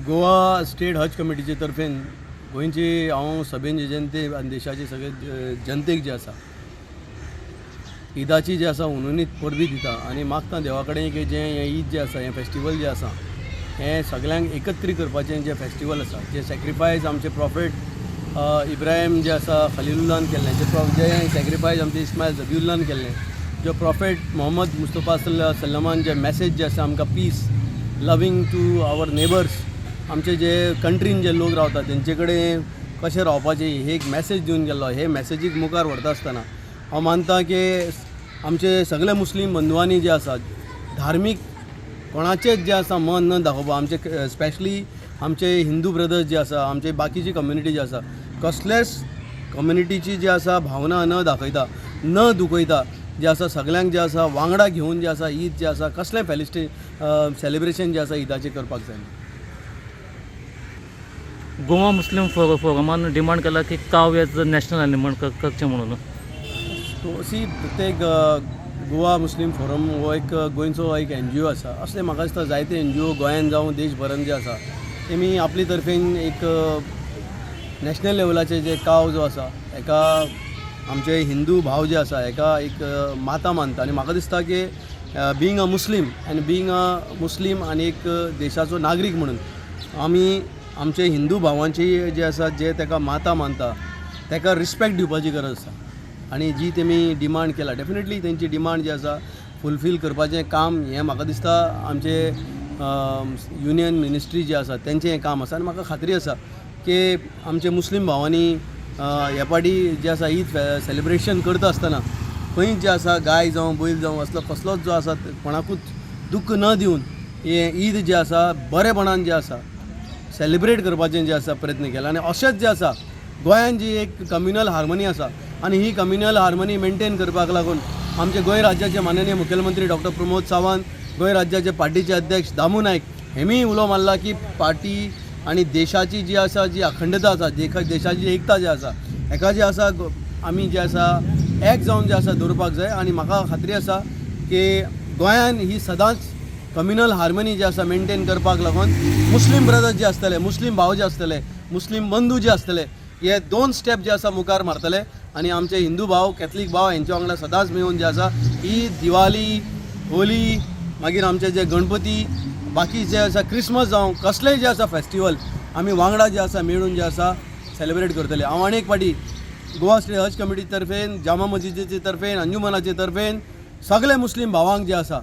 Goa state हज कमिटीचे तर्फेन गोंयची हांव सभेन जनते आनी देशाचे सगळे जनतेक जे आसा ईदाची जे आसा उनुनीत परबी दिता आनी मागता देवा कडेन की जें हें ईद जे आसा हें फेस्टिवल जे आसा हें सगळ्यांक एकत्रीत करपाचें जें फेस्टिवल आसा जें सॅक्रिफायस आमचे प्रॉफेट इब्राहीम जे आसा खलिलुल्लान केल्लें जें सॅक्रिफायस आमचे इस्माईल झबिउल्लान केल्लें जो प्रॉफेट मोहम्मद मुस्तफा सल्लमान जे मॅसेज जे आसा आमकां peace loving to our neighbours आमचे जे कंट्रीन जे लोक रावतात तेंचे कडेन कशें रावपाचें ही एक मॅसेज दिवन गेल्लो हे मॅसेजीक मुखार व्हरता आसतना हांव मानता की आमचे सगळे मुस्लीम बंधुआंनी जे आसा धार्मीक कोणाचेच जे आसा मन न दाखोवपा आमचे स्पेशली आमचे हिंदू ब्रदर्स जे आसा आमचे बाकीची कम्युनिटी जी आसा कसलेच कम्युनिटीची जी आसा भावना न दाखयता न दुखयता जे आसा सगळ्यांक जे आसा वांगडा घेवन जे आसा ईद जे आसा कसलें सेलिब्रेशन जे आसा ईदाचें करपाक जाय. गोवा मुस्लिम फोरमान डिमांड केला की काव एज नॅशनल एनिमल करचें म्हणून. अशी प्रत्येक गोवा मुस्लिम फोरम हो एक गोंयचो एक NGO आसा. असले म्हाका दिसता जायते NGO गोंयान जावं देशभरान जे आसा तेमी आपले तर्फेन एक नॅशनल लेवलाचे जे काव जो आसा एका आमचे हिंदू भाव जे आसा एका एक माता मानता आनी म्हाका दिसता की बिंग अ मुस्लीम आनी एक देशाचो नागरीक म्हणून आमी आमचे हिंदू भावांची जे आसा जे तेका माता मानता तेका रिस्पेक्ट दिवपाची गरज आसा आनी जी तेमी डिमांड केला डेफिनेटली तेंची डिमांड जी आसा फुलफील करपाचें काम हें म्हाका दिसता आमचे युनियन मिनिस्ट्री जी आसा तेंचें हें काम आसा आनी म्हाका खात्री आसा की आमचे मुस्लीम भावांनी ह्या पाटी जे आसा ईद सेलिब्रेशन करता आसतना खंय जे आसा गाय जावं बैल जावं असलो कसलोच जो आसा कोणाकूच दुख्ख न दिवन हे ईद जे आसा बरेपणान जे आसा सेलिब्रेट करपाचें जे आसा प्रयत्न केला आनी अशेंच जे आसा गोंयान जी एक कम्युनल हार्मनी आसा आनी ही कम्युनल हार्मनी मेंटेन करपाक लागून आमचे गोंय राज्याचे माननीय मुख्यमंत्री डॉक्टर प्रमोद सावंत गोंय राज्याचे पार्टीचे अध्यक्ष दामू नायक हेमी उलो मारला की पार्टी आनी देशाची जी आसा जी अखंडता आसा देशाची एकता जी आसा हेका जे आसा आमी जे आसा एक जावन जे आसा दवरपाक जाय आनी म्हाका खात्री आसा की गोंयान ही सदांच कम्युनल हार्मनी जे आसा मेंटेन करपाक लागून मुस्लीम ब्रदर्स जे आसतले मुस्लीम भाव जे आसतले मुस्लीम बंधू जे आसतले हे 2 स्टेप जे आसा मुखार मारतले आनी आमचे हिंदू भाव कॅथलीक भाव हेंच्या वांगडा सदांच मेळून जे आसा ईद दिवाळी होली मागीर आमचे जे गणपती बाकी जे आसा क्रिसमस जावं कसलेय जे आसा फेस्टिवल आमी वांगडा जे आसा मेळून जे आसा सेलिब्रेट करतले. हांव आनी एक फाटी गोवा स्टेट हज कमिटी तर्फेन जामा मस्जिदीचे तर्फेन अंजुमनाचे तर्फेन सगळे मुस्लीम भावांक जे आसा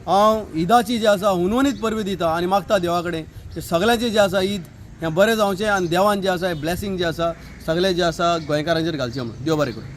हांव ईदाची जी आसा हुनवनीत परबी दिता आनी मागता देवा कडेन की सगळ्यांचे जे आसा ईद हें बरें जावचें आनी देवान जे आसा ब्लेसींग जे आसा सगळे जे आसा गोंयकारांचेर घालचें म्हणून. देव बरें करूं.